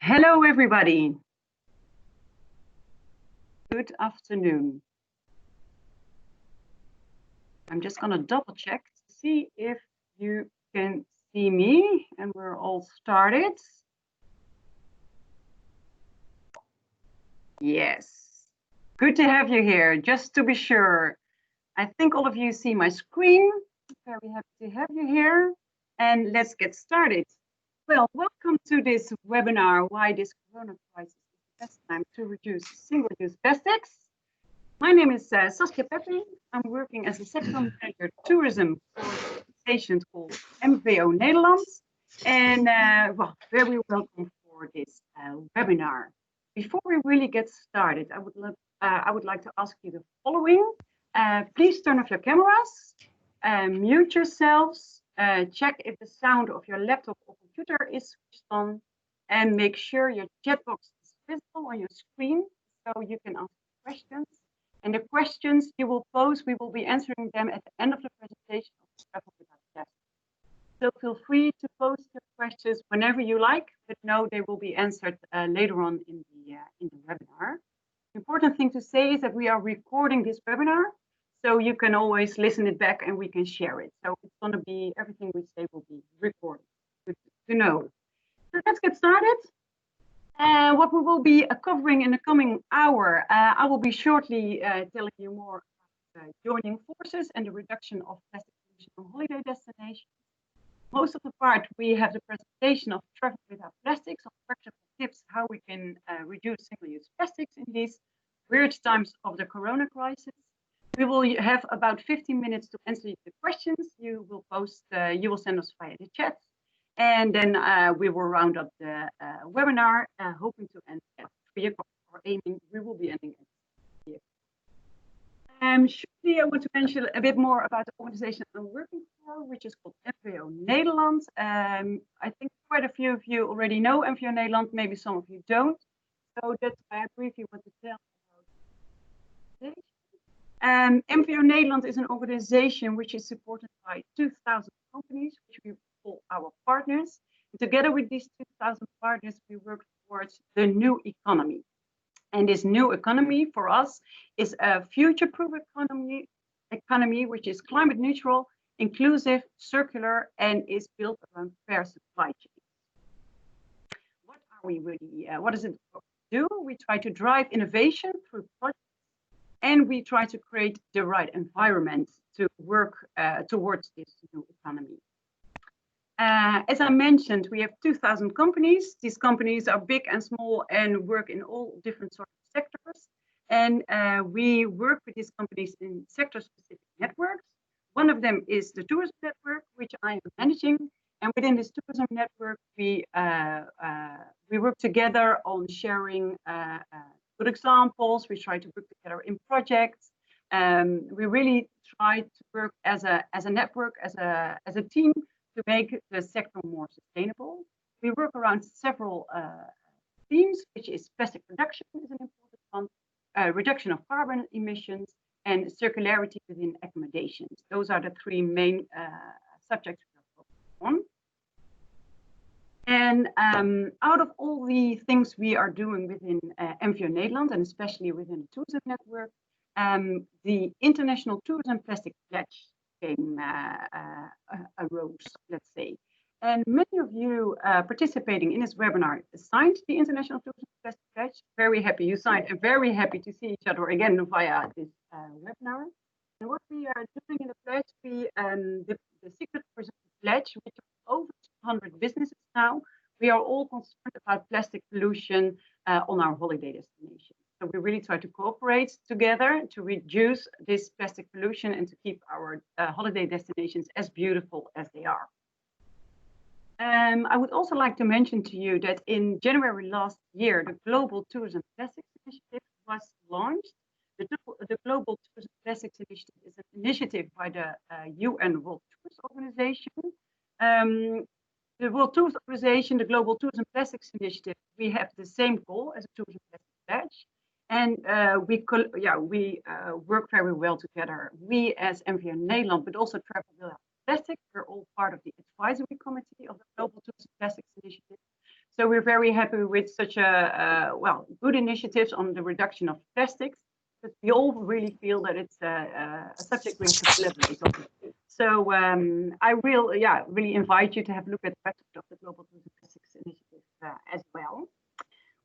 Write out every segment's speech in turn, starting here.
Hello, everybody. Good afternoon. I'm just going to double check to see if you can see me and we're all started. Yes. Good to have you here. Just to be sure, I think all of you see my screen. Very happy to have you here. And let's get started. Well, welcome to this webinar, Why this Corona Crisis is the Best Time to Reduce Single-Use Plastics. My name is Saskia Pepping. I'm working as a sector manager tourism for an organization called MVO Nederland. And well, very welcome for this webinar. Before we really get started, I would like to ask you the following. Please turn off your cameras, mute yourselves, check if the sound of your laptop or computer is switched on, and make sure your chat box is visible on your screen so you can ask questions. And the questions you will pose, we will be answering them at the end of the presentation of Travel Without Plastic. So feel free to post your questions whenever you like, but know they will be answered later on in the webinar. The important thing to say is that we are recording this webinar, so you can always listen it back and we can share it. So it's going to be, everything we say will be recorded. Good to know. So let's get started. What we will be covering in the coming hour, I will be shortly telling you more about joining forces and the reduction of plastic pollution on holiday destinations. Most of the part, we have the presentation of Travel Without Plastics, of practical tips how we can reduce single-use plastics in these weird times of the Corona crisis. We will have about 15 minutes to answer the questions you will post, you will send us via the chat. And then we will round up the webinar, hoping to end at 3 o'clock, or aiming, we will be ending at 3 o'clock. Shortly, I want to mention a bit more about the organization I'm working for, which is called MVO Nederland. I think quite a few of you already know MVO Nederland, maybe some of you don't. So that's why I briefly want to tell about this. MVO Nederland is an organization which is supported by 2,000 companies, which we call our partners. And together with these 2,000 partners, we work towards the new economy. And this new economy for us is a future-proof economy which is climate neutral, inclusive, circular, and is built around fair supply chains. What are we really? What does it do? We try to drive innovation through projects, and we try to create the right environment to work towards this new economy. As I mentioned, we have 2,000 companies. These companies are big and small and work in all different sorts of sectors. And we work with these companies in sector-specific networks. One of them is the tourism network, which I am managing. And within this tourism network, we work together on sharing good examples. We try to work together in projects. We really try to work as a network, as a team, to make the sector more sustainable. We work around several themes, which is plastic reduction is an important one, reduction of carbon emissions, and circularity within accommodations. Those are the three main subjects we are focused on. And out of all the things we are doing within MVO Nederland, and especially within the tourism network, the International Tourism Plastic Pledge arose, let's say. And many of you participating in this webinar signed the International Tourism Plastic Pledge. Very happy you signed, and very happy to see each other again via this webinar. And what we are doing in the pledge, the signatories of the pledge, which are over 200 businesses now, we are all concerned about plastic pollution on our holiday destinations. So we really try to cooperate together to reduce this plastic pollution and to keep our holiday destinations as beautiful as they are. I would also like to mention to you that in January last year, the Global Tourism Plastics Initiative was launched. The Global Tourism Plastics Initiative is an initiative by the UN World Tourist Organization. The World Tourist Organization, the Global Tourism Plastics Initiative, we have the same goal as a tourism plastic pledge. And we work very well together. We as MVO Nederland, but also Travel Without Plastic, we're all part of the advisory committee of the Global Tourism Plastics Initiative. So we're very happy with such well, good initiatives on the reduction of plastics, but we all really feel that it's a subject we have to collaborate on. So I will, yeah, really invite you to have a look at the website of the Global Plastics Initiative as well.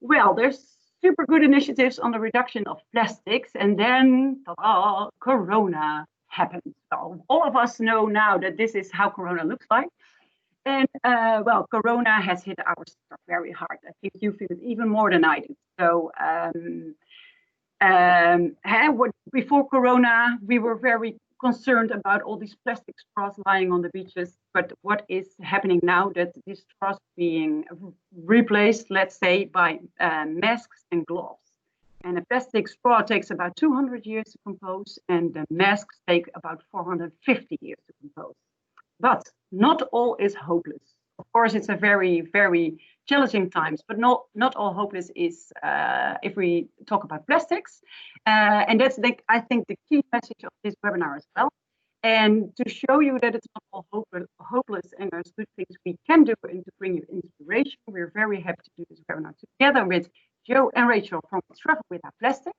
Well, there's super good initiatives on the reduction of plastics, and then Corona happened. So all of us know now that this is how Corona looks like. And well, Corona has hit our sector very hard. I think you feel it even more than I do. So before Corona, we were very concerned about all these plastic straws lying on the beaches. But what is happening now that these straws being replaced, let's say, by masks and gloves. And a plastic straw takes about 200 years to compose, and the masks take about 450 years to compose. But not all is hopeless. Of course, it's a very, very challenging times, but not all hopeless is if we talk about plastics. And that's, I think, the key message of this webinar as well. And to show you that it's not all hopeless and there's good things we can do and to bring you inspiration, we're very happy to do this webinar together with Joe and Rachel from Travel Without Plastics.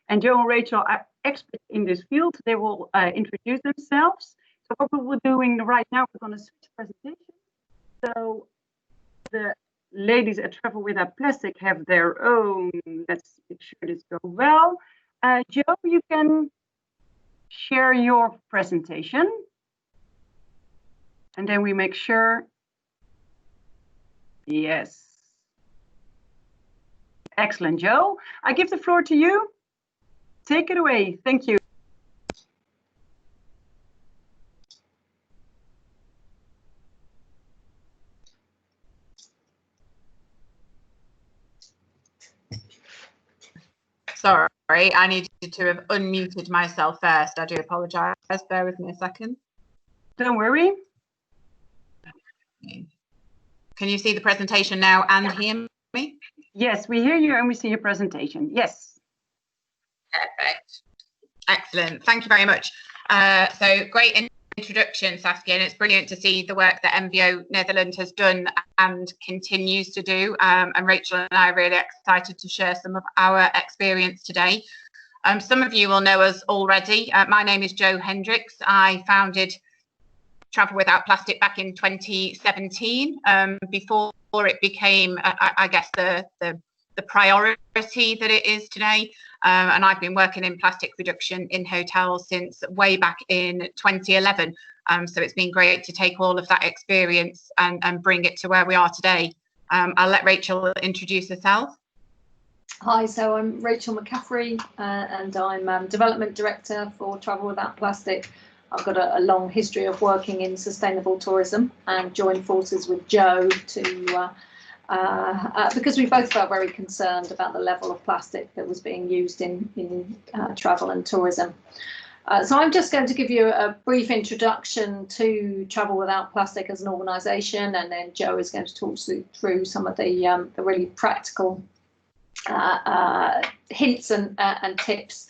And Joe and Rachel are experts in this field. They will introduce themselves. So what we're doing right now, we're going to switch presentation. So the ladies at Travel Without Plastic have their own. Let's make sure this goes well. Joe, you can share your presentation. And then we make sure. Yes. Excellent, Joe. I give the floor to you. Take it away. Thank you. Sorry, I needed to have unmuted myself first. I do apologise. Bear with me a second. Don't worry. Can you see the presentation now and hear me? Yes, we hear you and we see your presentation. Yes. Perfect. Excellent. Thank you very much. So great introduction, Saskia, and it's brilliant to see the work that MVO Netherlands has done and continues to do. And Rachel and I are really excited to share some of our experience today. Some of you will know us already. My name is Jo Hendricks. I founded Travel Without Plastic back in 2017, before it became, I guess, the priority that it is today. And I've been working in plastic reduction in hotels since way back in 2011. So it's been great to take all of that experience and bring it to where we are today. I'll let Rachel introduce herself. Hi, so I'm Rachel McCaffrey, and I'm Development Director for Travel Without Plastic. I've got a long history of working in sustainable tourism and joined forces with Jo to because we both felt very concerned about the level of plastic that was being used in travel and tourism. So I'm just going to give you a brief introduction to Travel Without Plastic as an organisation, and then Jo is going to talk through some of the really practical hints and tips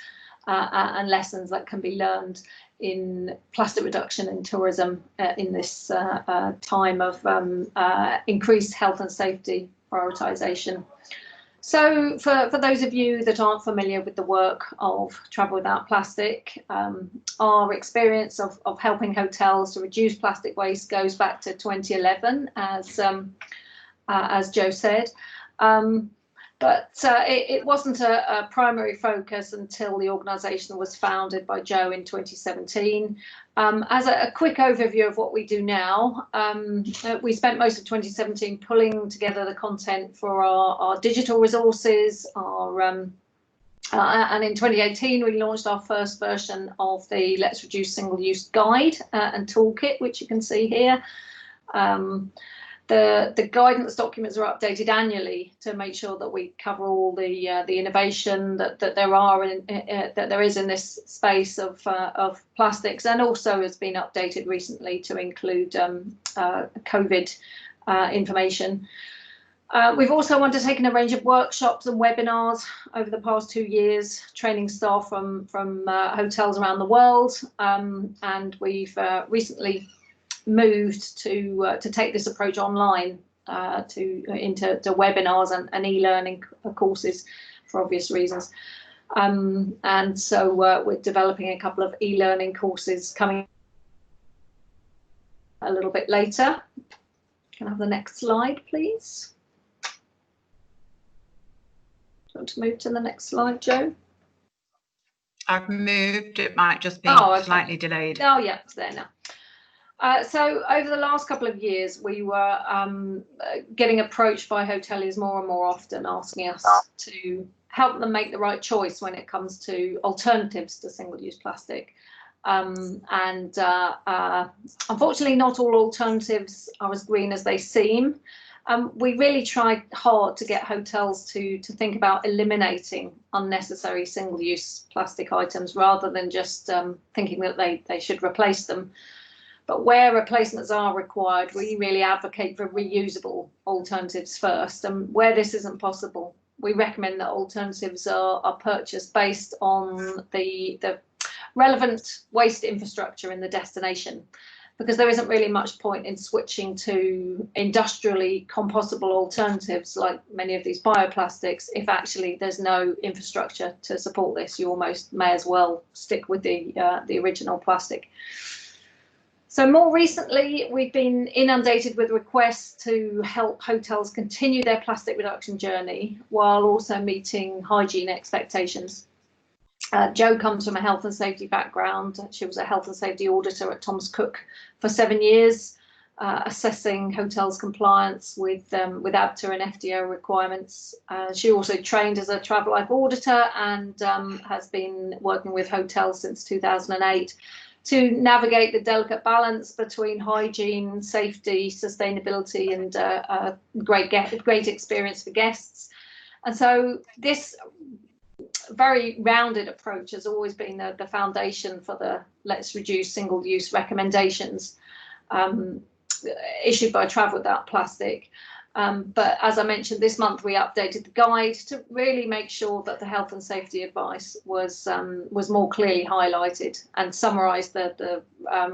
and lessons that can be learned in plastic reduction in tourism in this time of increased health and safety prioritisation. So for those of you that aren't familiar with the work of Travel Without Plastic, our experience of helping hotels to reduce plastic waste goes back to 2011, as Jo said. But it wasn't a primary focus until the organisation was founded by Jo in 2017. As a quick overview of what we do now, we spent most of 2017 pulling together the content for our digital resources. And in 2018, we launched our first version of the Let's Reduce Single-Use Guide and Toolkit, which you can see here. The guidance documents are updated annually to make sure that we cover all the innovation that there is in this space of plastics, and also has been updated recently to include COVID information. We've also undertaken a range of workshops and webinars over the past 2 years, training staff from hotels around the world, and we've recently moved to take this approach online into webinars and e-learning courses for obvious reasons. And so we're developing a couple of e-learning courses coming a little bit later. Can I have the next slide, please? Do you want to move to the next slide, Jo? I've moved. It might just be slightly delayed. Oh, yeah, it's there now. So over the last couple of years, we were getting approached by hoteliers more and more often, asking us to help them make the right choice when it comes to alternatives to single-use plastic. Unfortunately, not all alternatives are as green as they seem. We really tried hard to get hotels to think about eliminating unnecessary single-use plastic items rather than just thinking that they should replace them. But where replacements are required, we really advocate for reusable alternatives first. And where this isn't possible, we recommend that alternatives are purchased based on the relevant waste infrastructure in the destination, because there isn't really much point in switching to industrially compostable alternatives like many of these bioplastics if actually there's no infrastructure to support this. You almost may as well stick with the original plastic. So more recently, we've been inundated with requests to help hotels continue their plastic reduction journey while also meeting hygiene expectations. Jo comes from a health and safety background. She was a health and safety auditor at Thomas Cook for 7 years, assessing hotels' compliance with ABTA and FDO requirements. She also trained as a Travelife auditor and has been working with hotels since 2008 to navigate the delicate balance between hygiene, safety, sustainability, and a great experience for guests. And so this very rounded approach has always been the foundation for the Let's Reduce Single-Use recommendations issued by Travel Without Plastic. But as I mentioned, this month we updated the guide to really make sure that the health and safety advice was more clearly highlighted and summarised the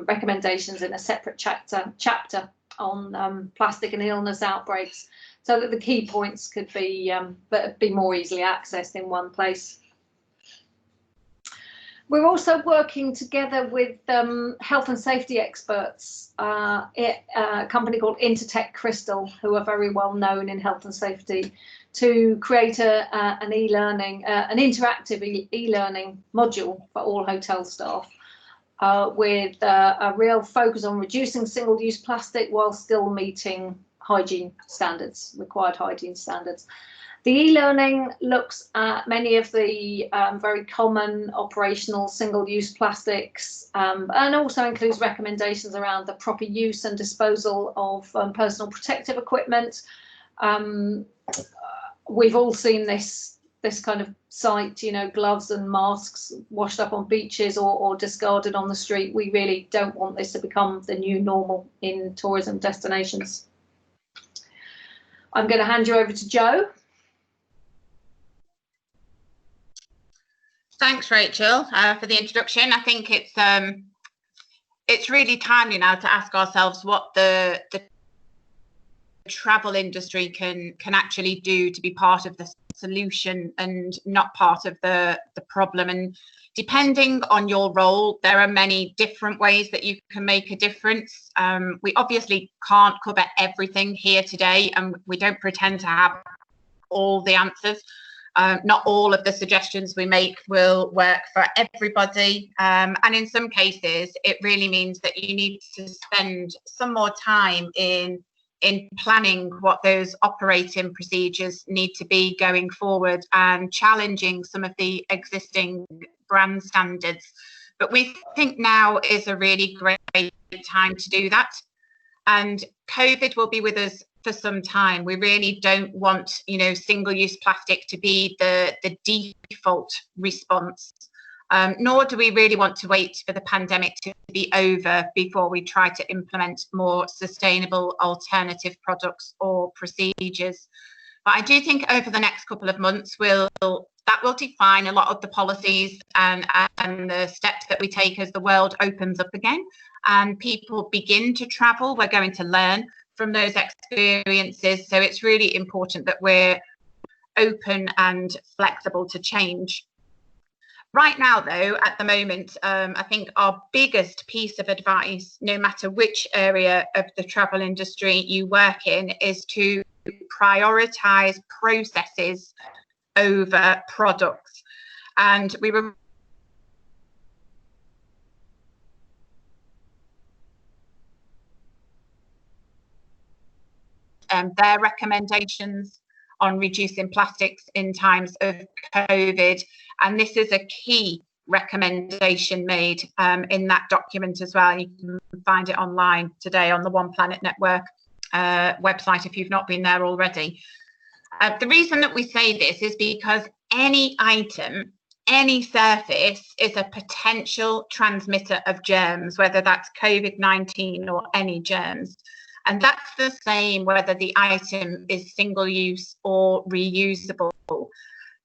recommendations in a separate chapter on plastic and illness outbreaks, so that the key points could be more easily accessed in one place. We're also working together with health and safety experts, a company called Intertech Crystal, who are very well known in health and safety, to create an e-learning, an interactive e-learning module for all hotel staff, with a real focus on reducing single-use plastic while still meeting hygiene standards, required hygiene standards. The e-learning looks at many of the very common operational single-use plastics, and also includes recommendations around the proper use and disposal of personal protective equipment. We've all seen this kind of sight, you know, gloves and masks washed up on beaches or discarded on the street. We really don't want this to become the new normal in tourism destinations. I'm going to hand you over to Jo. Thanks, Rachel, for the introduction. I think it's really timely now to ask ourselves what the travel industry can actually do to be part of the solution and not part of the problem. And depending on your role, there are many different ways that you can make a difference. We obviously can't cover everything here today, and we don't pretend to have all the answers. Not all of the suggestions we make will work for everybody. And in some cases, it really means that you need to spend some more time in planning what those operating procedures need to be going forward and challenging some of the existing brand standards. But we think now is a really great time to do that. And COVID will be with us for some time. We really don't want, you know, single-use plastic to be the default response, nor do we really want to wait for the pandemic to be over before we try to implement more sustainable alternative products or procedures. But I do think over the next couple of months that will define a lot of the policies and the steps that we take as the world opens up again and people begin to travel. We're going to learn from those experiences. So it's really important that we're open and flexible to change. Right now, though, at the moment, I think our biggest piece of advice, no matter which area of the travel industry you work in, is to prioritise processes over products. And we were their recommendations on reducing plastics in times of COVID. And this is a key recommendation made in that document as well. You can find it online today on the One Planet Network website if you've not been there already. The reason that we say this is because any item, any surface is a potential transmitter of germs, whether that's COVID-19 or any germs. And that's the same whether the item is single use or reusable.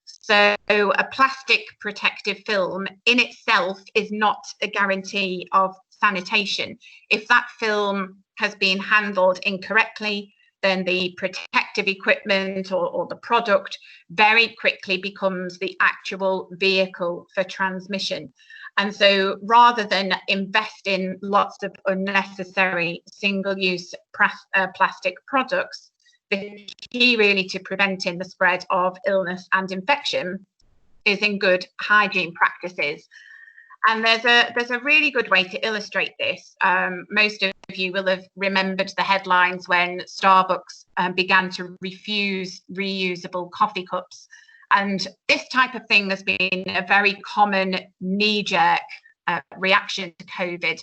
So a plastic protective film in itself is not a guarantee of sanitation. If that film has been handled incorrectly, then the protective equipment or the product very quickly becomes the actual vehicle for transmission. And so rather than invest in lots of unnecessary single-use plastic products, the key really to preventing the spread of illness and infection is in good hygiene practices. And there's a really good way to illustrate this. Most of you will have remembered the headlines when Starbucks began to refuse reusable coffee cups. And this type of thing has been a very common knee-jerk reaction to COVID,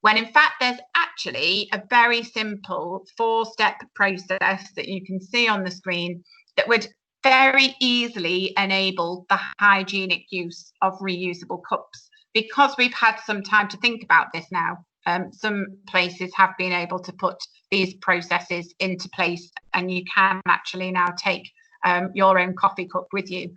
when in fact there's actually a very simple 4-step process that you can see on the screen that would very easily enable the hygienic use of reusable cups. Because we've had some time to think about this now, some places have been able to put these processes into place, and you can actually now take your own coffee cup with you.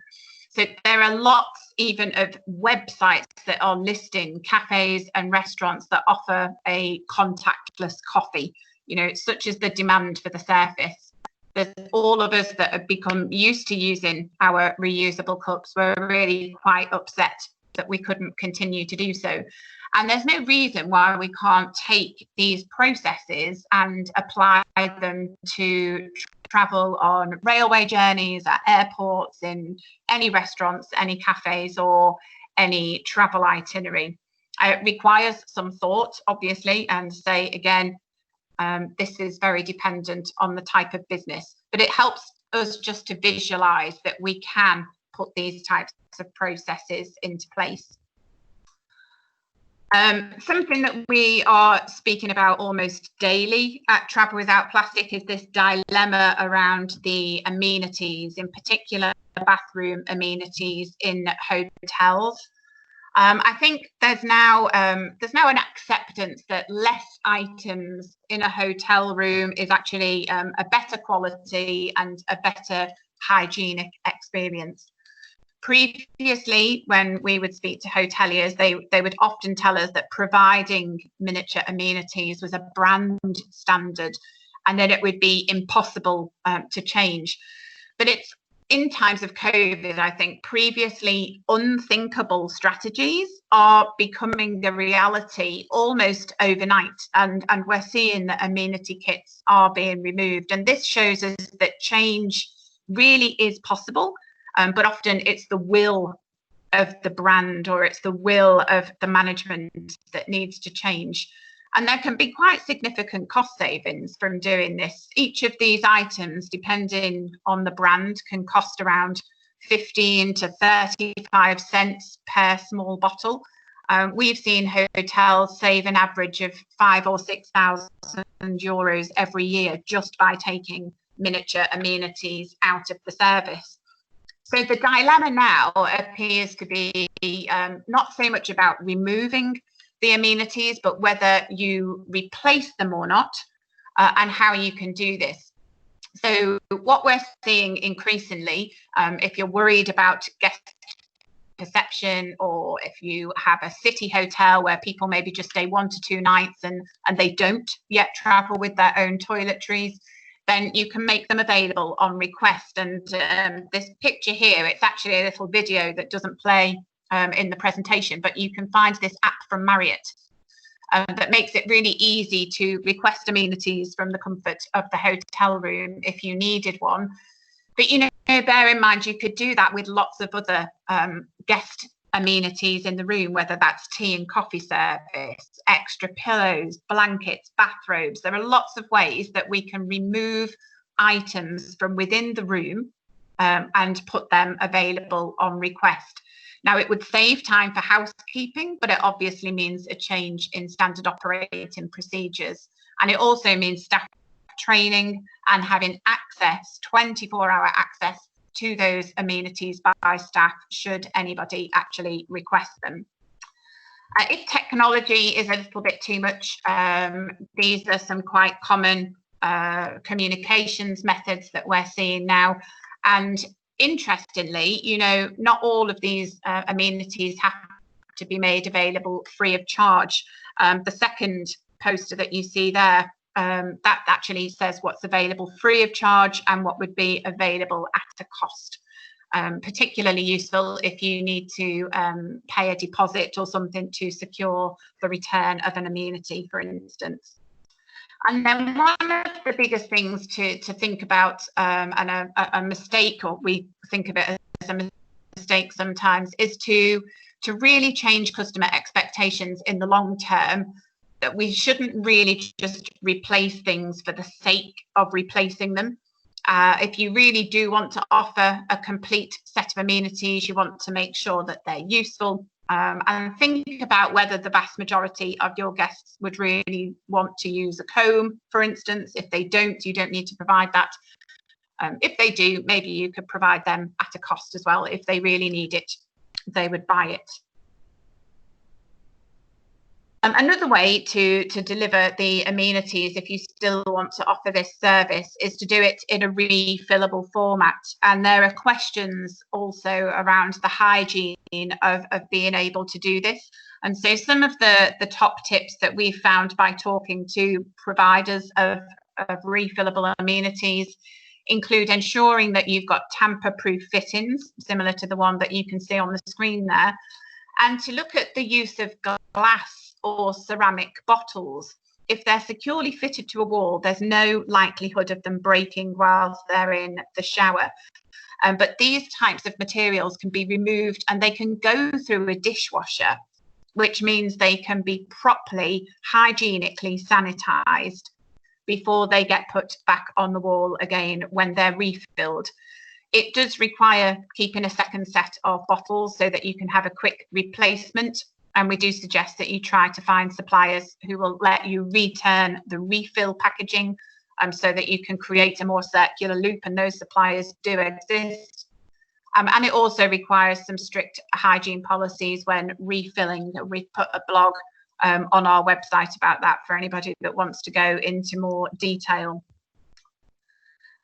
So there are lots even of websites that are listing cafes and restaurants that offer a contactless coffee, you know, such as the demand for the surface. There's all of us that have become used to using our reusable cups were really quite upset that we couldn't continue to do so. And there's no reason why we can't take these processes and apply them to travel on railway journeys, at airports, in any restaurants, any cafes, or any travel itinerary. It requires some thought, obviously, and say again, this is very dependent on the type of business, but it helps us just to visualize that we can put these types of processes into place. Something that we are speaking about almost daily at Travel Without Plastic is this dilemma around the amenities, in particular bathroom amenities in hotels. I think there's now an acceptance that less items in a hotel room is actually a better quality and a better hygienic experience. Previously, when we would speak to hoteliers, they would often tell us that providing miniature amenities was a brand standard and that it would be impossible to change. But it's in times of COVID, I think previously unthinkable strategies are becoming the reality almost overnight. And we're seeing that amenity kits are being removed. And this shows us that change really is possible. But often it's the will of the brand or it's the will of the management that needs to change. And there can be quite significant cost savings from doing this. Each of these items, depending on the brand, can cost around 15 to 35 cents per small bottle. We've seen hotels save an average of €5,000 or €6,000 every year just by taking miniature amenities out of the service. So the dilemma now appears to be not so much about removing the amenities, but whether you replace them or not, and how you can do this. So what we're seeing increasingly, if you're worried about guest perception, or if you have a city hotel where people maybe just stay 1 to 2 nights and they don't yet travel with their own toiletries, then you can make them available on request. And this picture here, it's actually a little video that doesn't play in the presentation, but you can find this app from Marriott that makes it really easy to request amenities from the comfort of the hotel room if you needed one. But, you know, bear in mind, you could do that with lots of other guest amenities in the room, whether that's tea and coffee service, extra pillows, blankets, bathrobes. There are lots of ways that we can remove items from within the room and put them available on request. Now, it would save time for housekeeping, but it obviously means a change in standard operating procedures. And it also means staff training and having access, 24-hour access to those amenities by staff should anybody actually request them. If technology is a little bit too much, these are some quite common communications methods that we're seeing now. And interestingly, you know, not all of these amenities have to be made available free of charge. The second poster that you see there, that actually says what's available free of charge and what would be available at a cost. Particularly useful if you need to pay a deposit or something to secure the return of an amenity, for instance. And then one of the biggest things to think about, and a mistake, or we think of it as a mistake sometimes, is to really change customer expectations in the long term. That we shouldn't really just replace things for the sake of replacing them. If you really do want to offer a complete set of amenities, you want to make sure that they're useful, and think about whether the vast majority of your guests would really want to use a comb, for instance. If they don't, you don't need to provide that. If they do, maybe you could provide them at a cost as well. If they really need it, they would buy it. Another way to deliver the amenities, if you still want to offer this service, is to do it in a refillable format. And there are questions also around the hygiene of being able to do this. And so some of the top tips that we found by talking to providers of refillable amenities include ensuring that you've got tamper-proof fittings, similar to the one that you can see on the screen there, and to look at the use of glass or ceramic bottles. If they're securely fitted to a wall, there's no likelihood of them breaking whilst they're in the shower. But these types of materials can be removed and they can go through a dishwasher, which means they can be properly hygienically sanitized before they get put back on the wall again when they're refilled. It does require keeping a second set of bottles so that you can have a quick replacement. And we do suggest that you try to find suppliers who will let you return the refill packaging, so that you can create a more circular loop, and those suppliers do exist. And it also requires some strict hygiene policies when refilling. We've put a blog on our website about that for anybody that wants to go into more detail.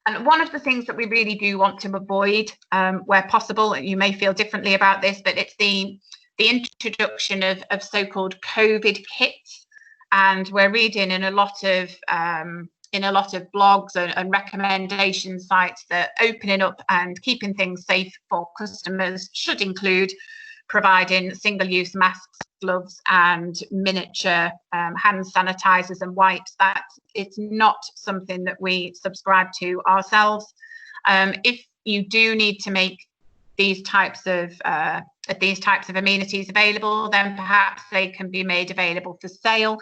And one of the things that we really do want to avoid where possible, and you may feel differently about this, but it's the introduction of so-called COVID kits. And we're reading in a lot of blogs and recommendation sites that opening up and keeping things safe for customers should include providing single-use masks, gloves and miniature hand sanitizers and wipes. That it's not something that we subscribe to ourselves. If you do need to make these types of amenities available, then perhaps they can be made available for sale.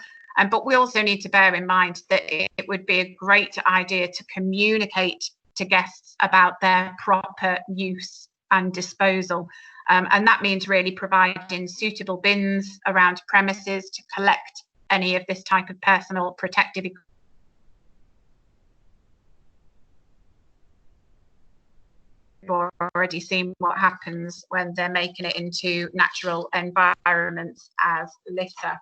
But we also need to bear in mind that it would be a great idea to communicate to guests about their proper use and disposal. And that means really providing suitable bins around premises to collect any of this type of personal protective equipment. We've already seen what happens when they're making it into natural environments as litter.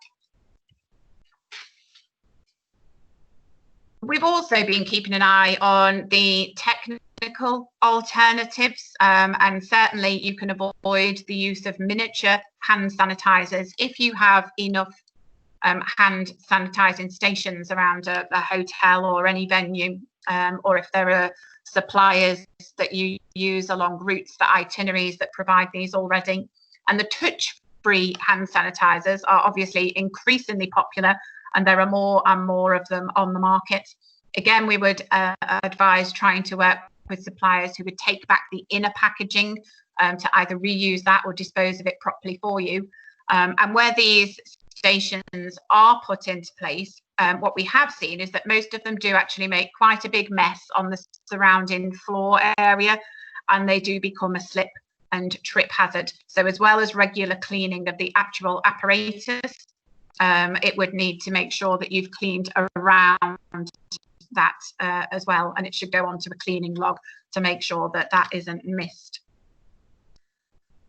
We've also been keeping an eye on the technical economical alternatives, and certainly you can avoid the use of miniature hand sanitizers if you have enough hand sanitizing stations around a hotel or any venue, or if there are suppliers that you use along routes, the itineraries that provide these already. And the touch-free hand sanitizers are obviously increasingly popular, and there are more and more of them on the market. Again, we would advise trying to work with suppliers who would take back the inner packaging to either reuse that or dispose of it properly for you. And where these stations are put into place, what we have seen is that most of them do actually make quite a big mess on the surrounding floor area, and they do become a slip and trip hazard. So as well as regular cleaning of the actual apparatus, it would need to make sure that you've cleaned around that as well, and it should go onto a cleaning log to make sure that that isn't missed.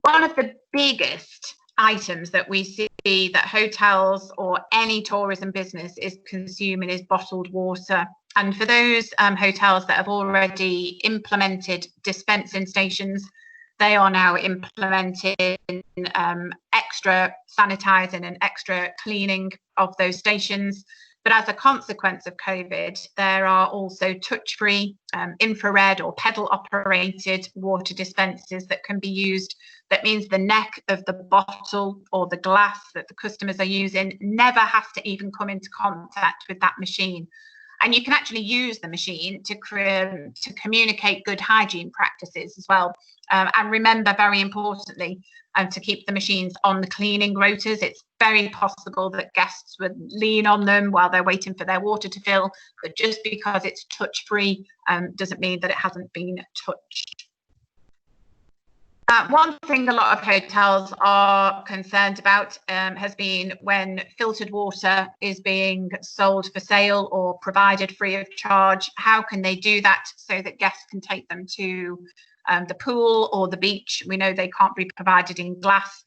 One of the biggest items that we see that hotels or any tourism business is consuming is bottled water. And for those hotels that have already implemented dispensing stations, they are now implementing extra sanitizing and extra cleaning of those stations. But as a consequence of COVID, there are also touch-free, infrared or pedal-operated water dispensers that can be used. That means the neck of the bottle or the glass that the customers are using never has to even come into contact with that machine. And you can actually use the machine to communicate good hygiene practices as well. And remember, very importantly, to keep the machines on the cleaning rotas. It's very possible that guests would lean on them while they're waiting for their water to fill, but just because it's touch-free doesn't mean that it hasn't been touched. One thing a lot of hotels are concerned about has been when filtered water is being sold for sale or provided free of charge. How can they do that so that guests can take them to the pool or the beach? We know they can't be provided in glass.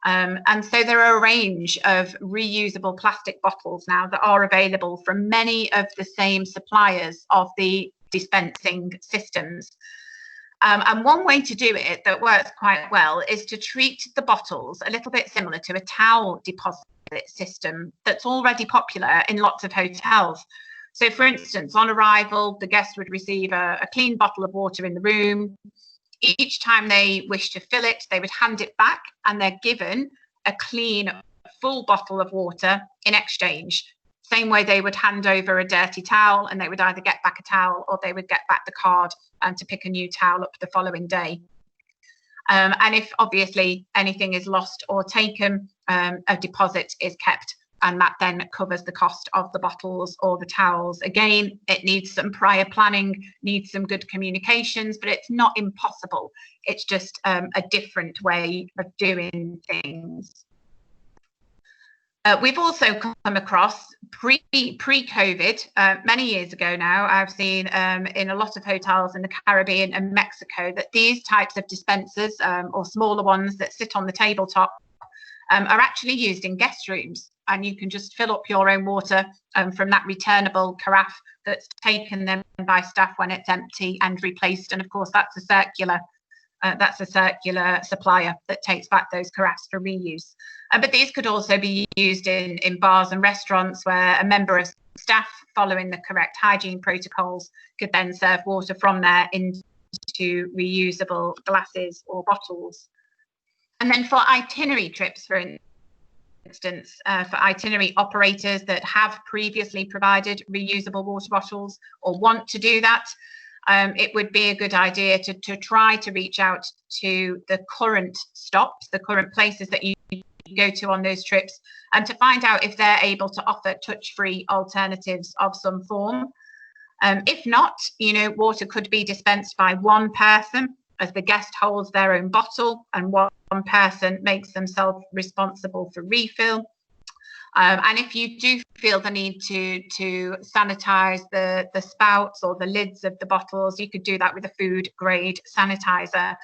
And so there are a range of reusable plastic bottles now that are available from many of the same suppliers of the dispensing systems. And one way to do it that works quite well is to treat the bottles a little bit similar to a towel deposit system that's already popular in lots of hotels. So for instance, on arrival, the guest would receive a clean bottle of water in the room. Each time they wish to fill it, they would hand it back, and they're given a clean, full bottle of water in exchange. Same way they would hand over a dirty towel, and they would either get back a towel or they would get back the card to pick a new towel up the following day. And if obviously anything is lost or taken, a deposit is kept, and that then covers the cost of the bottles or the towels. Again, it needs some prior planning, needs some good communications, but it's not impossible. It's just a different way of doing things. We've also come across pre-COVID, many years ago now, I've seen in a lot of hotels in the Caribbean and Mexico that these types of dispensers or smaller ones that sit on the tabletop are actually used in guest rooms, and you can just fill up your own water from that returnable carafe that's taken then by staff when it's empty and replaced. And of course, that's a circular supplier that takes back those carafes for reuse. But these could also be used in bars and restaurants where a member of staff, following the correct hygiene protocols, could then serve water from there into reusable glasses or bottles. And then for itinerary trips, for instance, for itinerary operators that have previously provided reusable water bottles or want to do that, it would be a good idea to try to reach out to the current stops, the current places that you go to on those trips, and to find out if they're able to offer touch-free alternatives of some form. If not, water could be dispensed by one person as the guest holds their own bottle, and one person makes themselves responsible for refill. And if you do feel the need to sanitize the spouts or the lids of the bottles, you could do that with a food grade sanitizer.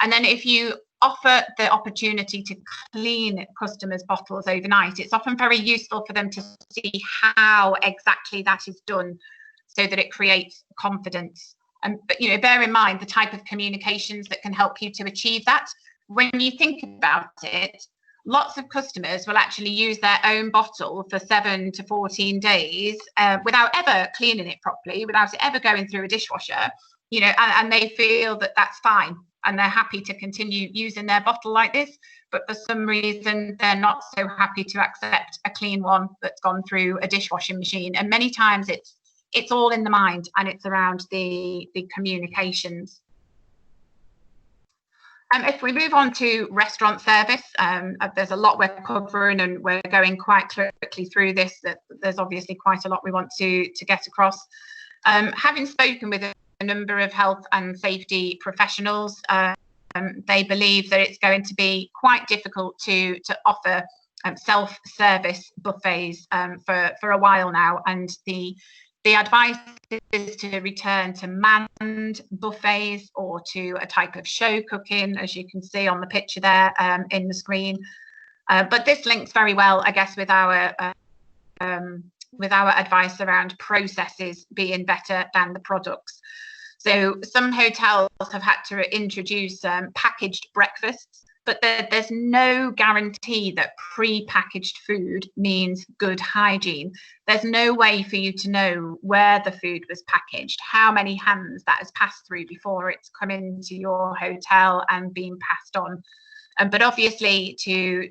And then if you offer the opportunity to clean customers' bottles overnight, it's often very useful for them to see how exactly that is done, so that it creates confidence But bear in mind the type of communications that can help you to achieve that. When you think about it, lots of customers will actually use their own bottle for 7 to 14 days without ever cleaning it properly, without it ever going through a dishwasher, and they feel that that's fine and they're happy to continue using their bottle like this. But for some reason, they're not so happy to accept a clean one that's gone through a dishwashing machine. And many times it's all in the mind, and it's around the communications. If we move on to restaurant service, there's a lot we're covering and we're going quite quickly through this. There's obviously quite a lot we want to get across. Having spoken with a number of health and safety professionals, they believe that it's going to be quite difficult to offer self-service buffets for a while now, and the advice is to return to manned buffets or to a type of show cooking, as you can see on the picture there in the screen. But this links very well, I guess, with our advice around processes being better than the products. So some hotels have had to introduce packaged breakfasts, but there's no guarantee that pre-packaged food means good hygiene. There's no way for you to know where the food was packaged, how many hands that has passed through before it's come into your hotel and been passed on. But obviously, to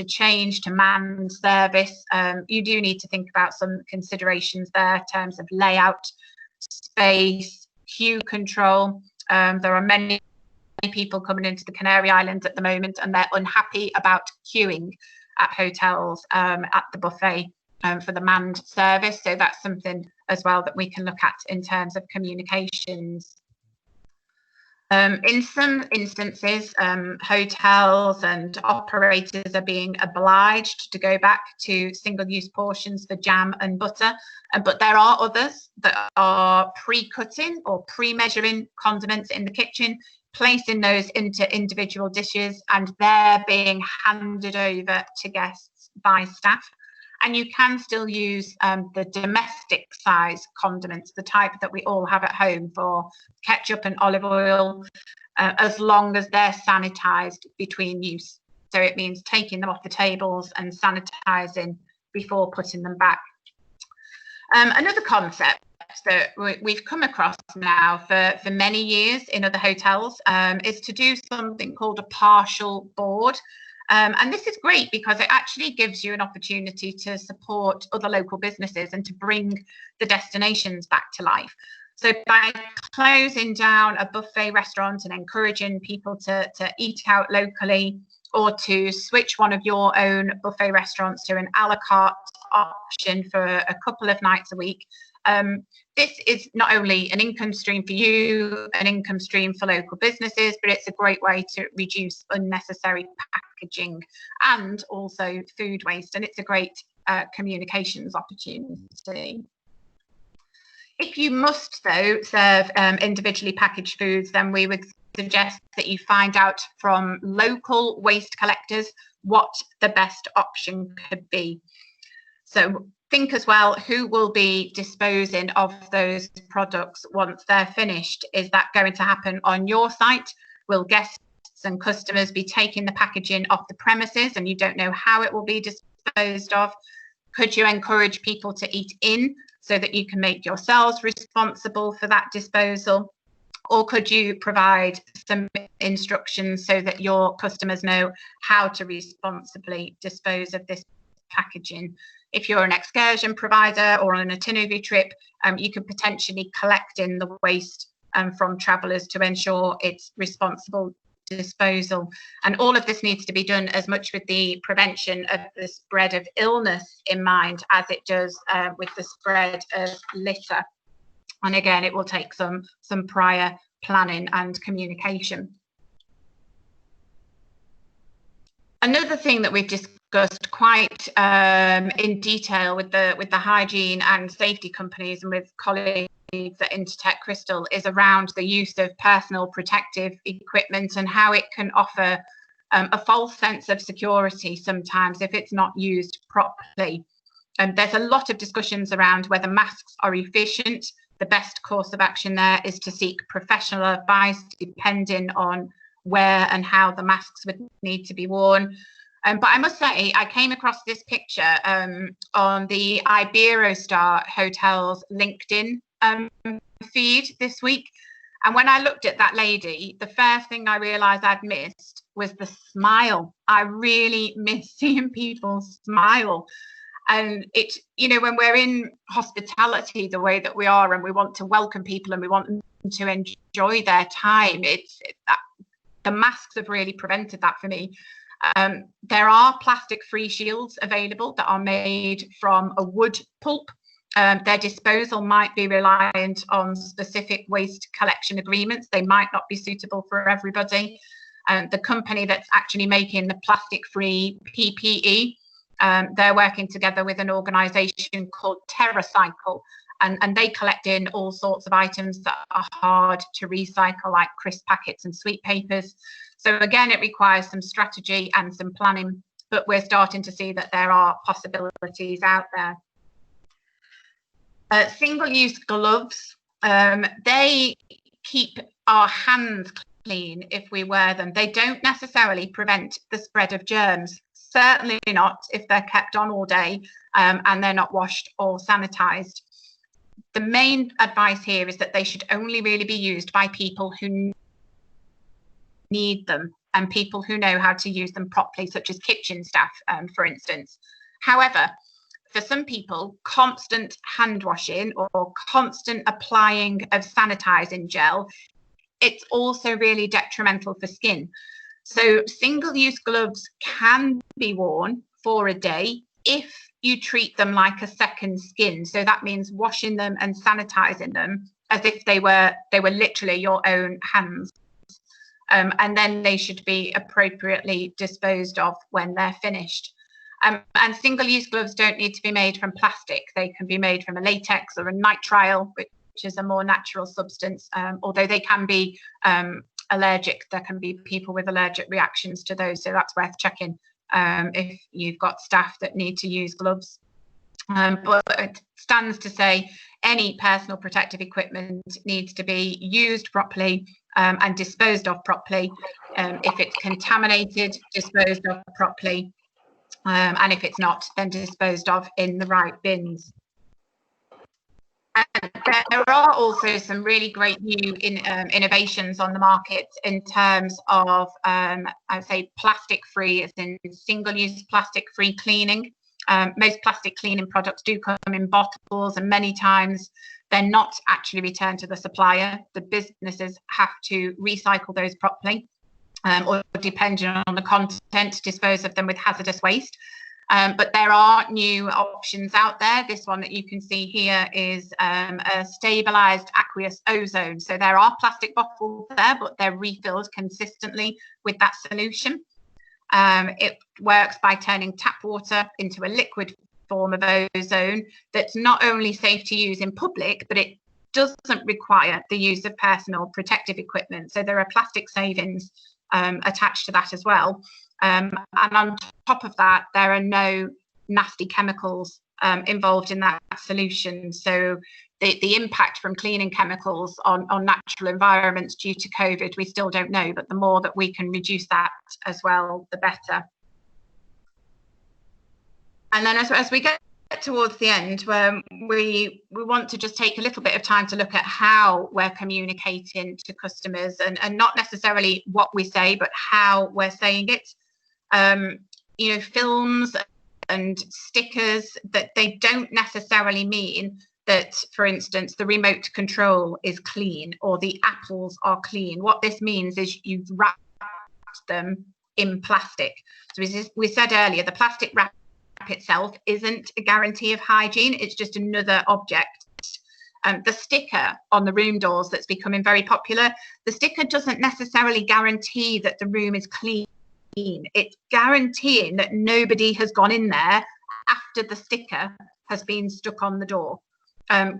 change to manned service, you do need to think about some considerations there in terms of layout, space, queue control. There are many people coming into the Canary Islands at the moment, and they're unhappy about queuing at hotels at the buffet for the manned service. So that's something as well that we can look at in terms of communications. In some instances, hotels and operators are being obliged to go back to single-use portions for jam and butter, but there are others that are pre-cutting or pre-measuring condiments in the kitchen, placing those into individual dishes, and they're being handed over to guests by staff. And you can still use the domestic size condiments, the type that we all have at home for ketchup and olive oil, as long as they're sanitized between use. So it means taking them off the tables and sanitizing before putting them back. Another concept that we've come across now for many years in other hotels is to do something called a partial board. And this is great because it actually gives you an opportunity to support other local businesses and to bring the destinations back to life. So by closing down a buffet restaurant and encouraging people to eat out locally, or to switch one of your own buffet restaurants to an a la carte option for a couple of nights a week, this is not only an income stream for you, an income stream for local businesses, but it's a great way to reduce unnecessary packaging and also food waste. And it's a great communications opportunity. If you must, though, serve individually packaged foods, then we would suggest that you find out from local waste collectors what the best option could be. So think as well, who will be disposing of those products once they're finished? Is that going to happen on your site? Will guests and customers be taking the packaging off the premises and you don't know how it will be disposed of? Could you encourage people to eat in so that you can make yourselves responsible for that disposal? Or could you provide some instructions so that your customers know how to responsibly dispose of this packaging? If you're an excursion provider or on an itinerary trip, you could potentially collect in the waste from travellers to ensure it's responsible disposal. And all of this needs to be done as much with the prevention of the spread of illness in mind as it does with the spread of litter. And again, it will take some prior planning and communication. Another thing that we've discussed quite in detail with the hygiene and safety companies and with colleagues at Intertek Crystal is around the use of personal protective equipment and how it can offer a false sense of security sometimes if it's not used properly. There's a lot of discussions around whether masks are efficient the best course of action there is to seek professional advice depending on where and how the masks would need to be worn. But I must say, I came across this picture on the Iberostar Hotels LinkedIn feed this week. And when I looked at that lady, the first thing I realised I'd missed was the smile. I really miss seeing people smile. And it's, you know, when we're in hospitality the way that we are, and we want to welcome people and we want them to enjoy their time, the masks have really prevented that for me. There are plastic-free shields available that are made from a wood pulp. Their disposal might be reliant on specific waste collection agreements. They might not be suitable for everybody. The company that's actually making the plastic-free PPE, they're working together with an organisation called TerraCycle, and they collect in all sorts of items that are hard to recycle, like crisp packets and sweet papers. So again, it requires some strategy and some planning, but we're starting to see that there are possibilities out there. Single-use gloves, they keep our hands clean if we wear them. They don't necessarily prevent the spread of germs, certainly not if they're kept on all day and they're not washed or sanitized. The main advice here is that they should only really be used by people who need them and people who know how to use them properly, such as kitchen staff, for instance. However, for some people, constant hand washing or constant applying of sanitizing gel, it's also really detrimental for skin. So single-use gloves can be worn for a day if you treat them like a second skin. So that means washing them and sanitizing them as if they were literally your own hands. And then they should be appropriately disposed of when they're finished. And single-use gloves don't need to be made from plastic. They can be made from a latex or a nitrile, which is a more natural substance, although they can be allergic. There can be people with allergic reactions to those, so that's worth checking if you've got staff that need to use gloves. But it stands to say any personal protective equipment needs to be used properly and disposed of properly. If it's contaminated, disposed of properly. And if it's not, then disposed of in the right bins. And there are also some really great new innovations on the market in terms of, I'd say, plastic-free, as in single-use plastic-free cleaning. Most plastic cleaning products do come in bottles, and many times they're not actually returned to the supplier. The businesses have to recycle those properly. Or depending on the content, dispose of them with hazardous waste. But there are new options out there. This one that you can see here is a stabilized aqueous ozone. So there are plastic bottles there, but they're refilled consistently with that solution. It works by turning tap water into a liquid form of ozone that's not only safe to use in public, but it doesn't require the use of personal protective equipment. So there are plastic savings attached to that as well. And on top of that, there are no nasty chemicals involved in that solution. So the impact from cleaning chemicals on natural environments due to COVID, we still don't know, but the more that we can reduce that as well, the better. And then as we get towards the end, we want to just take a little bit of time to look at how we're communicating to customers, and not necessarily what we say, but how we're saying it. You know, films and stickers, that they don't necessarily mean that, for instance, the remote control is clean or the apples are clean. What this means is you've wrapped them in plastic. So as we said earlier, the plastic wrap itself isn't a guarantee of hygiene, it's just another object. The sticker on the room doors that's becoming very popular, the sticker doesn't necessarily guarantee that the room is clean. It's guaranteeing that nobody has gone in there after the sticker has been stuck on the door.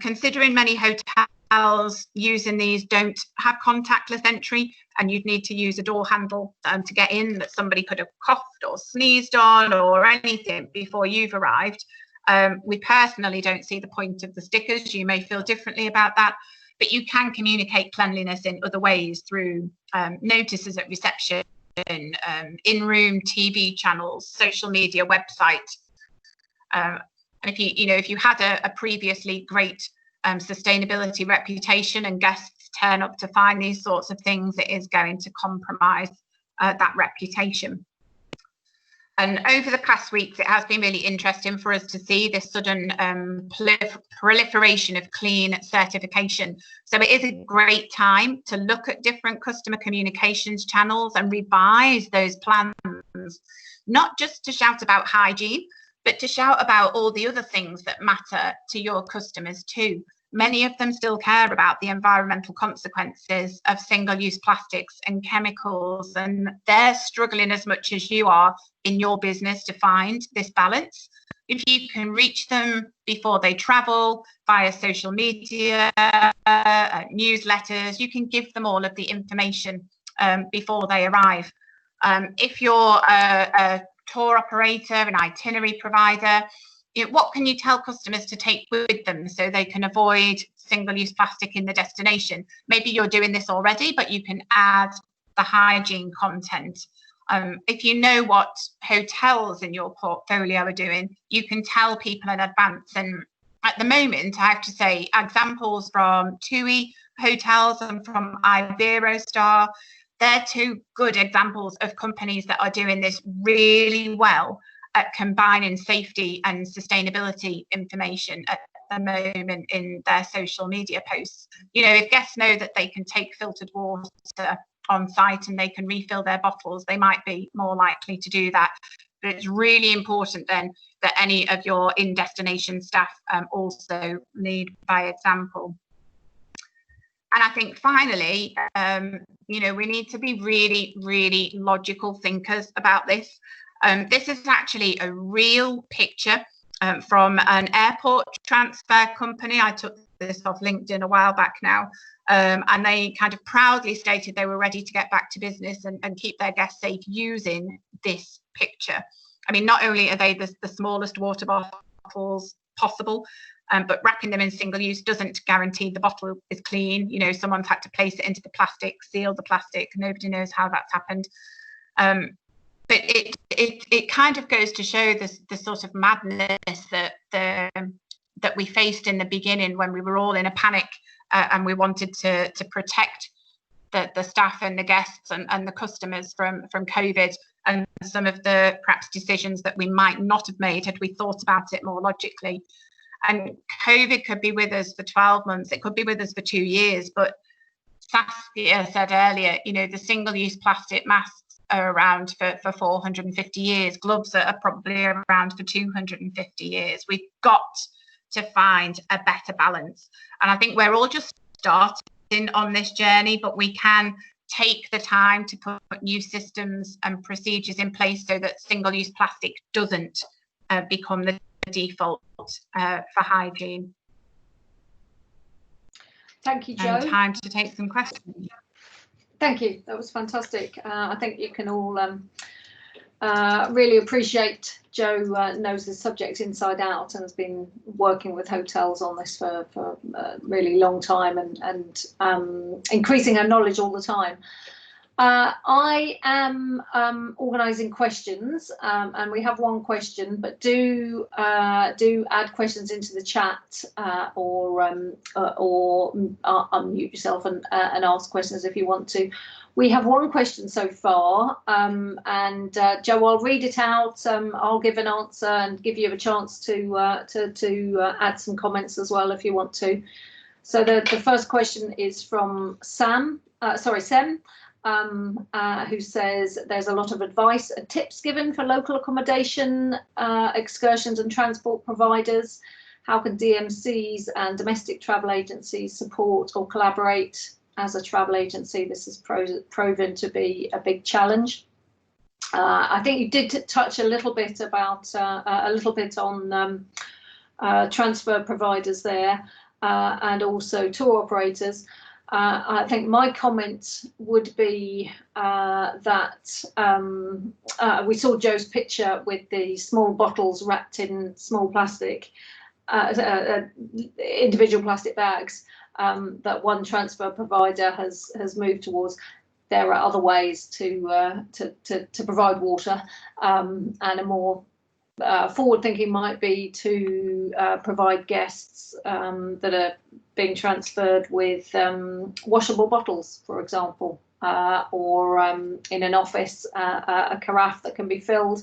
Considering many hotels using these don't have contactless entry, and you'd need to use a door handle to get in that somebody could have coughed or sneezed on or anything before you've arrived, We personally don't see the point of the stickers. You may feel differently about that, but you can communicate cleanliness in other ways through notices at reception, in-room TV channels, social media, website. And if you had a previously great sustainability reputation and guests turn up to find these sorts of things, it is going to compromise that reputation. And over the past weeks, it has been really interesting for us to see this sudden proliferation of clean certification. So it is a great time to look at different customer communications channels and revise those plans, not just to shout about hygiene, but to shout about all the other things that matter to your customers too. Many of them still care about the environmental consequences of single-use plastics and chemicals, and they're struggling as much as you are in your business to find this balance. If you can reach them before they travel via social media, newsletters, you can give them all of the information before they arrive. If you're a tour operator, an itinerary provider, what can you tell customers to take with them so they can avoid single-use plastic in the destination? Maybe you're doing this already, but you can add the hygiene content. If you know what hotels in your portfolio are doing, you can tell people in advance. And at the moment, I have to say, examples from TUI hotels and from Iberostar, they're two good examples of companies that are doing this really well at combining safety and sustainability information at the moment in their social media posts. If guests know that they can take filtered water on site and they can refill their bottles, they might be more likely to do that. But it's really important then that any of your in-destination staff also lead by example. And I think finally, we need to be really, really logical thinkers about this. This is actually a real picture from an airport transfer company. I took this off LinkedIn a while back now, and they kind of proudly stated they were ready to get back to business and keep their guests safe using this picture. I mean, not only are they the smallest water bottles possible, but wrapping them in single use doesn't guarantee the bottle is clean. Someone's had to place it into the plastic, seal the plastic. Nobody knows how that's happened. But it kind of goes to show the sort of madness that we faced in the beginning when we were all in a panic and we wanted to protect the staff and the guests and the customers from COVID, and some of the perhaps decisions that we might not have made had we thought about it more logically. And COVID could be with us for 12 months, it could be with us for 2 years, but Saskia said earlier, the single-use plastic masks are around for 450 years. Gloves are probably around for 250 years. We've got to find a better balance. And I think we're all just starting on this journey, but we can take the time to put new systems and procedures in place so that single-use plastic doesn't become the default for hygiene. Thank you, Jo. And time to take some questions. Thank you. That was fantastic. I think you can all really appreciate Jo knows the subject inside out and has been working with hotels on this for a really long time and increasing her knowledge all the time. I am organising questions, and we have one question, but do add questions into the chat or unmute yourself and ask questions if you want to. We have one question so far, and Jo, I'll read it out. I'll give an answer and give you a chance to add some comments as well if you want to. So the first question is from Sem, who says there's a lot of advice and tips given for local accommodation, excursions and transport providers. How can DMCs and domestic travel agencies support or collaborate? As a travel agency, this has proven to be a big challenge. I think you did touch a little bit about on transfer providers there, and also tour operators. I think my comment would be that we saw Joe's picture with the small bottles wrapped in small plastic, individual plastic bags that one transfer provider has moved towards. There are other ways to provide water, and a more forward thinking might be to provide guests that are being transferred with washable bottles, for example, or in an office, a carafe that can be filled.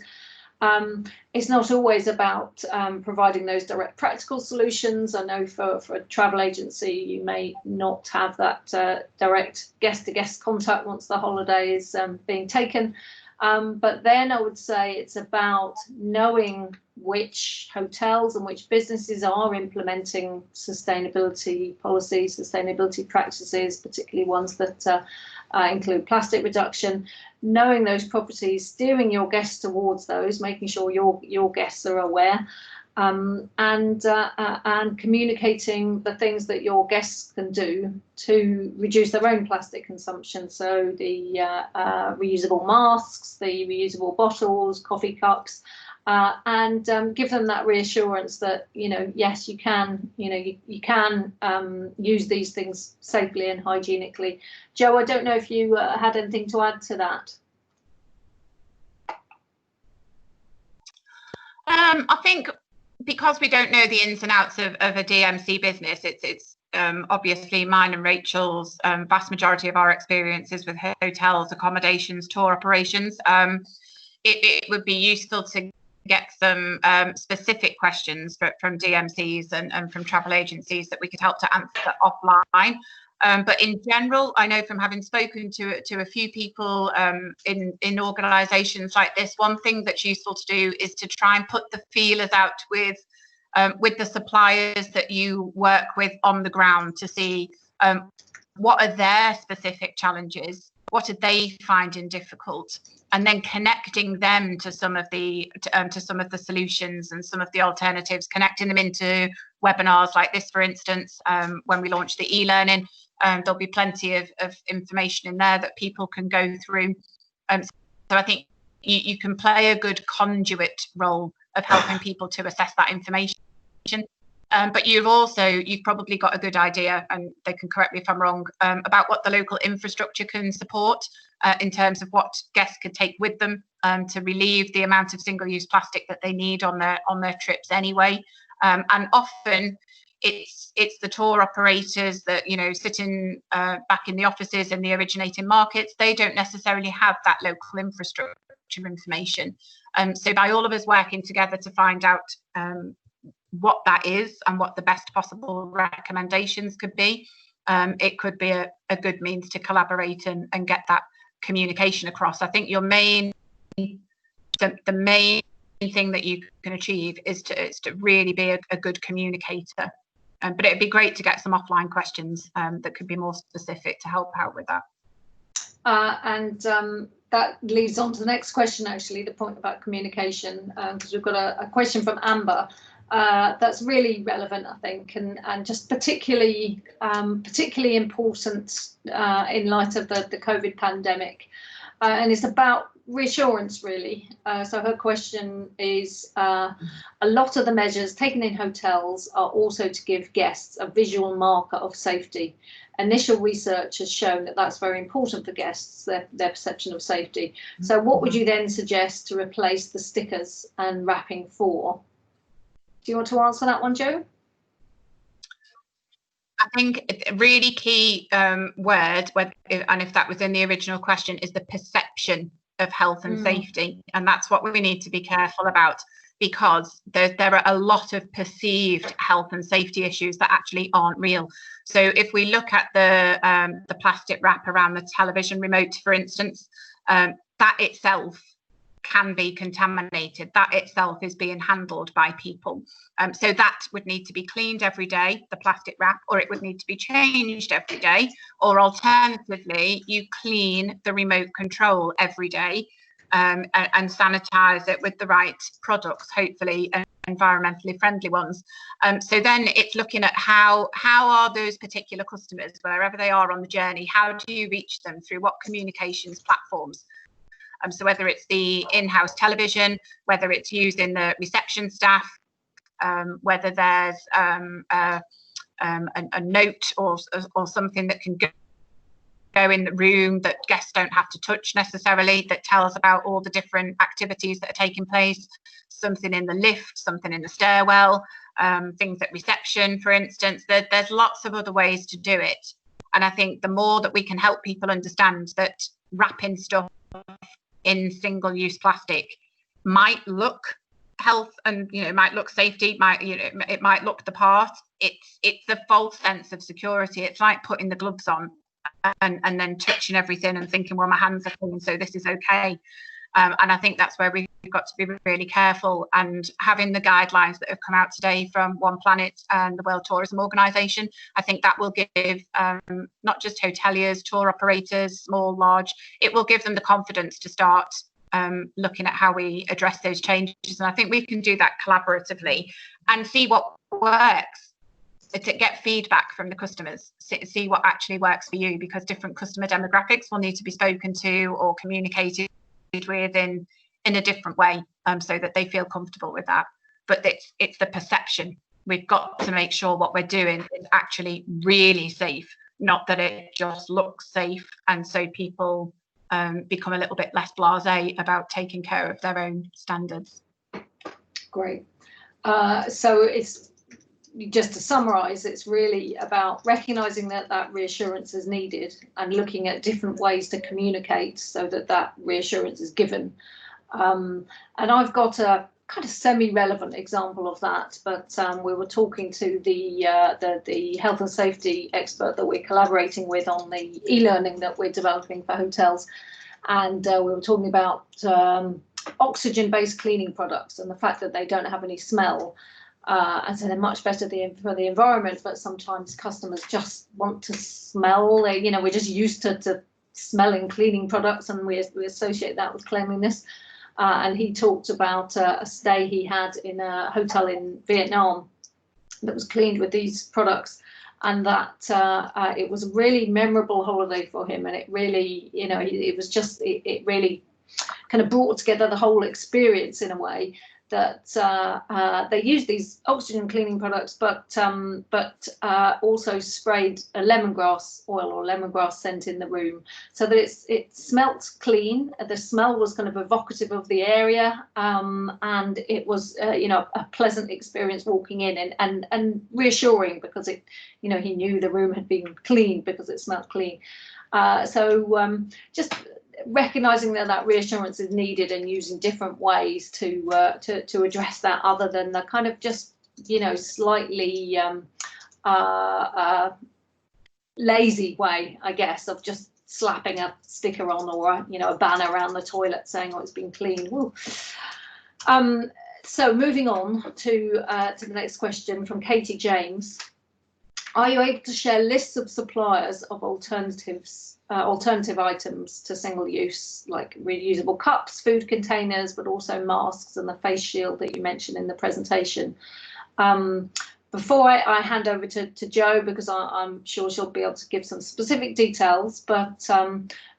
It's not always about providing those direct practical solutions. I know for a travel agency, you may not have that direct guest-to-guest contact once the holiday is being taken. But then I would say it's about knowing which hotels and which businesses are implementing sustainability policies, sustainability practices, particularly ones that include plastic reduction, knowing those properties, steering your guests towards those, making sure your guests are aware, and communicating the things that your guests can do to reduce their own plastic consumption. So the reusable masks, the reusable bottles, coffee cups, and give them that reassurance that, yes, you can, you can use these things safely and hygienically. Joe, I don't know if you had anything to add to that. I think because we don't know the ins and outs of a DMC business, it's obviously mine and Rachel's vast majority of our experiences with hotels, accommodations, tour operations. It would be useful to get some specific questions from DMCs and from travel agencies that we could help to answer offline. But in general, I know from having spoken to a few people in organisations like this, one thing that's useful to do is to try and put the feelers out with the suppliers that you work with on the ground to see what are their specific challenges, what are they finding difficult, and then connecting them to some of the solutions and some of the alternatives, connecting them into webinars like this, for instance. When we launch the e-learning, there'll be plenty of information in there that people can go through. So I think you can play a good conduit role of helping people to assess that information. But you've probably got a good idea, and they can correct me if I'm wrong, about what the local infrastructure can support in terms of what guests could take with them to relieve the amount of single-use plastic that they need on their trips anyway. And often it's the tour operators that sitting back in the offices in the originating markets. They don't necessarily have that local infrastructure information. So by all of us working together to find out what that is and what the best possible recommendations could be, it could be a good means to collaborate and get that communication across. I think the main thing that you can achieve is to really be a good communicator. But it'd be great to get some offline questions that could be more specific to help out with that. And that leads on to the next question, actually, the point about communication, because we've got a question from Amber that's really relevant, I think, and just particularly important in light of the COVID pandemic. And it's about reassurance, really. So her question is, a lot of the measures taken in hotels are also to give guests a visual marker of safety. Initial research has shown that that's very important for guests, their perception of safety. So what would you then suggest to replace the stickers and wrapping for? Do you want to answer that one, Joe? I think a really key word, and if that was in the original question, is the perception of health and safety. And that's what we need to be careful about, because there are a lot of perceived health and safety issues that actually aren't real. So if we look at the plastic wrap around the television remote, for instance, that itself can be contaminated. That itself is being handled by people. So that would need to be cleaned every day, the plastic wrap, or it would need to be changed every day, or alternatively, you clean the remote control every day. and sanitize it with the right products, hopefully environmentally friendly ones. So then it's looking at how are those particular customers, wherever they are on the journey, how do you reach them, through what communications platforms? So whether it's the in-house television, whether it's using the reception staff, whether there's a note or something that can go in the room that guests don't have to touch necessarily, that tells about all the different activities that are taking place, something in the lift, something in the stairwell, things at reception, for instance. There's lots of other ways to do it. And I think the more that we can help people understand that wrapping stuff in single-use plastic might look health and might look safety, it might look the part, it's a false sense of security. It's like putting the gloves on and then touching everything and thinking, well, my hands are clean, so this is okay. And I think that's where we've got to be really careful. And having the guidelines that have come out today from One Planet and the World Tourism Organization, I think that will give not just hoteliers, tour operators, small, large, it will give them the confidence to start looking at how we address those changes. And I think we can do that collaboratively and see what works, to get feedback from the customers, see what actually works for you, because different customer demographics will need to be spoken to or communicated with in a different way, so that they feel comfortable with that. But it's the perception. We've got to make sure what we're doing is actually really safe, not that it just looks safe, and so people become a little bit less blasé about taking care of their own standards. Great. So it's, just to summarize, it's really about recognizing that reassurance is needed and looking at different ways to communicate so that reassurance is given. And I've got a kind of semi-relevant example of that, but we were talking to the health and safety expert that we're collaborating with on the e-learning that we're developing for hotels, and we were talking about oxygen-based cleaning products and the fact that they don't have any smell. And so they're much better for the environment, but sometimes customers just want to smell. We're just used to smelling cleaning products, and we associate that with cleanliness. And he talked about a stay he had in a hotel in Vietnam that was cleaned with these products, and that it was a really memorable holiday for him. And it really, it really kind of brought together the whole experience in a way, that they used these oxygen cleaning products, but also sprayed a lemongrass oil or lemongrass scent in the room, so that it smelt clean. The smell was kind of evocative of the area, and it was a pleasant experience walking in, and reassuring, because he knew the room had been cleaned because it smelled clean. Just recognizing that reassurance is needed and using different ways to address that, other than the kind of just slightly lazy way, I guess, of just slapping a sticker on, or a banner around the toilet saying, oh, it's been cleaned. So moving on to the next question from Katie James. Are you able to share lists of suppliers of alternative items to single use, like reusable cups, food containers, but also masks and the face shield that you mentioned in the presentation? Before I hand over to Jo, because I'm sure she'll be able to give some specific details, but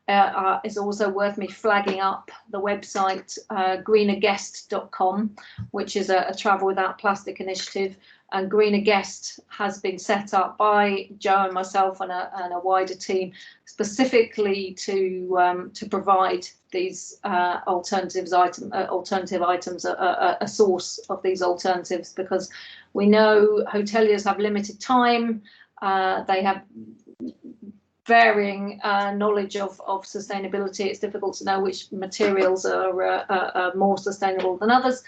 it's also worth me flagging up the website greenerguest.com, which is a Travel Without Plastic initiative. And Greener Guest has been set up by Jo and myself and a wider team, specifically to provide these alternative items, a source of these alternatives, because we know hoteliers have limited time. They have varying knowledge of sustainability. It's difficult to know which materials are more sustainable than others.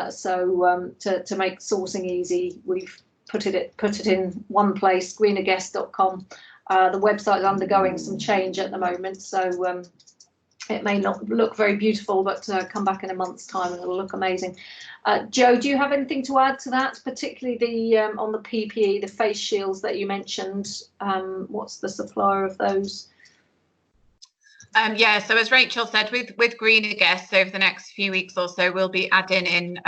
So to make sourcing easy, we've put it in one place, greenerguest.com. The website is undergoing some change at the moment, so it may not look very beautiful, but come back in a month's time and it'll look amazing. Jo, do you have anything to add to that, particularly the on the PPE, the face shields that you mentioned? What's the supplier of those? Yeah, so as Rachel said, with Greener Guests over the next few weeks or so, we'll be adding in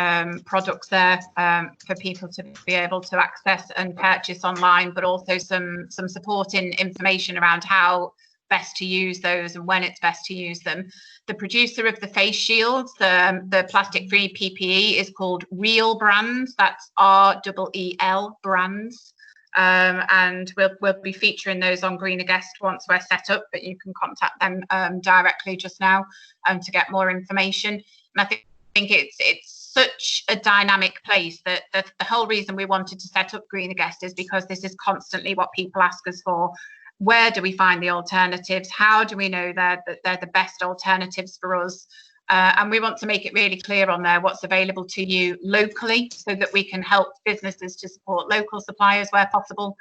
products there for people to be able to access and purchase online, but also some supporting information around how best to use those and when it's best to use them. The producer of the face shields, the plastic-free PPE, is called Reel Brands. That's REEL Brands. And we'll be featuring those on Greener Guest once we're set up, but you can contact them directly just now to get more information. And I think it's such a dynamic place that the whole reason we wanted to set up Greener Guest is because this is constantly what people ask us for. Where do we find the alternatives? How do we know that they're the best alternatives for us? And we want to make it really clear on there what's available to you locally so that we can help businesses to support local suppliers where possible.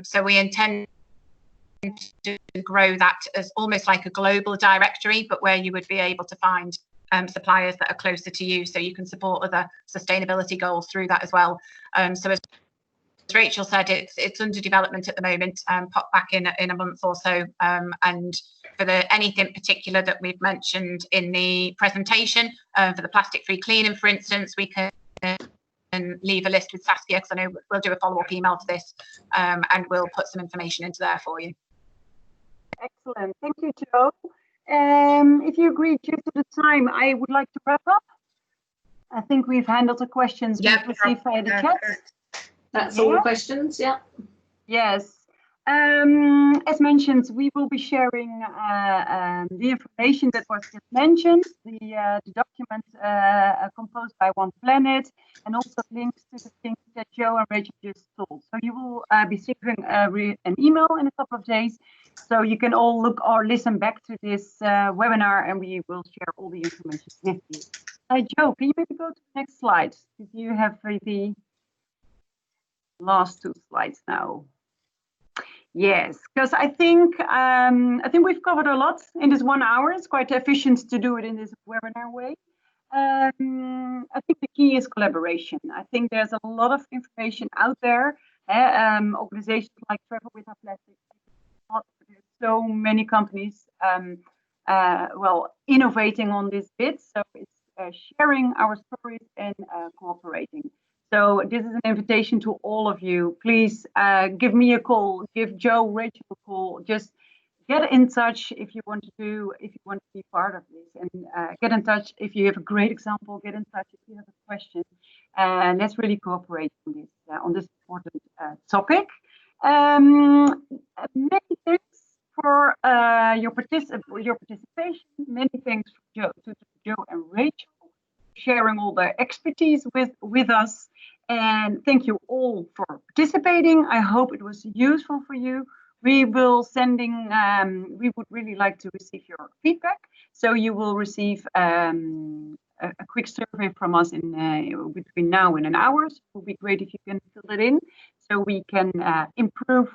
So we intend to grow that as almost like a global directory, but where you would be able to find suppliers that are closer to you so you can support other sustainability goals through that as well. So as Rachel said, it's under development at the moment, pop back in a month or so, and for anything particular that we've mentioned in the presentation, for the plastic-free cleaning, for instance, we can leave a list with Saskia, because I know we'll do a follow-up email to this, and we'll put some information into there for you. Excellent, thank you, Jo. If you agree, due to the time, I would like to wrap up. I think we've handled the questions we've received via the chat. That's all the questions, yeah. Yes. As mentioned, we will be sharing the information that was just mentioned, the document composed by One Planet, and also links to the things that Jo and Rachel just told. So you will be receiving an email in a couple of days, so you can all look or listen back to this webinar, and we will share all the information with you. Jo, can you maybe go to the next slide? If you have the last two slides now. Yes, because I think we've covered a lot in this 1 hour. It's quite efficient to do it in this webinar way. I think the key is collaboration. I think there's a lot of information out there. Organizations like Travel Without Plastic, there's so many companies innovating on this bit. So it's sharing our stories and cooperating. So this is an invitation to all of you. Please give me a call, give Jo, Rachel a call. Just get in touch if you want to be part of this, and get in touch if you have a great example. Get in touch if you have a question, and let's really cooperate on this important topic. Many thanks for your participation. Many thanks to Jo and Rachel sharing all their expertise with us, and thank you all for participating. I hope it was useful for you. We would really like to receive your feedback, so you will receive a quick survey from us in between now and an hour. So it would be great if you can fill it in so we can improve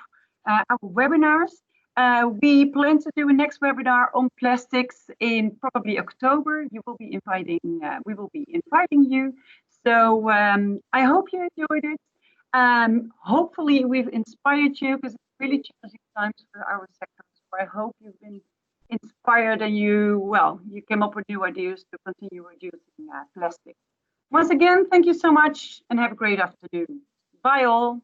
our webinars. We plan to do a next webinar on plastics in probably October. We will be inviting you. So I hope you enjoyed it. Hopefully we've inspired you, because it's really challenging times for our sector. So I hope you've been inspired and you came up with new ideas to continue reducing plastic. Once again, thank you so much and have a great afternoon. Bye all.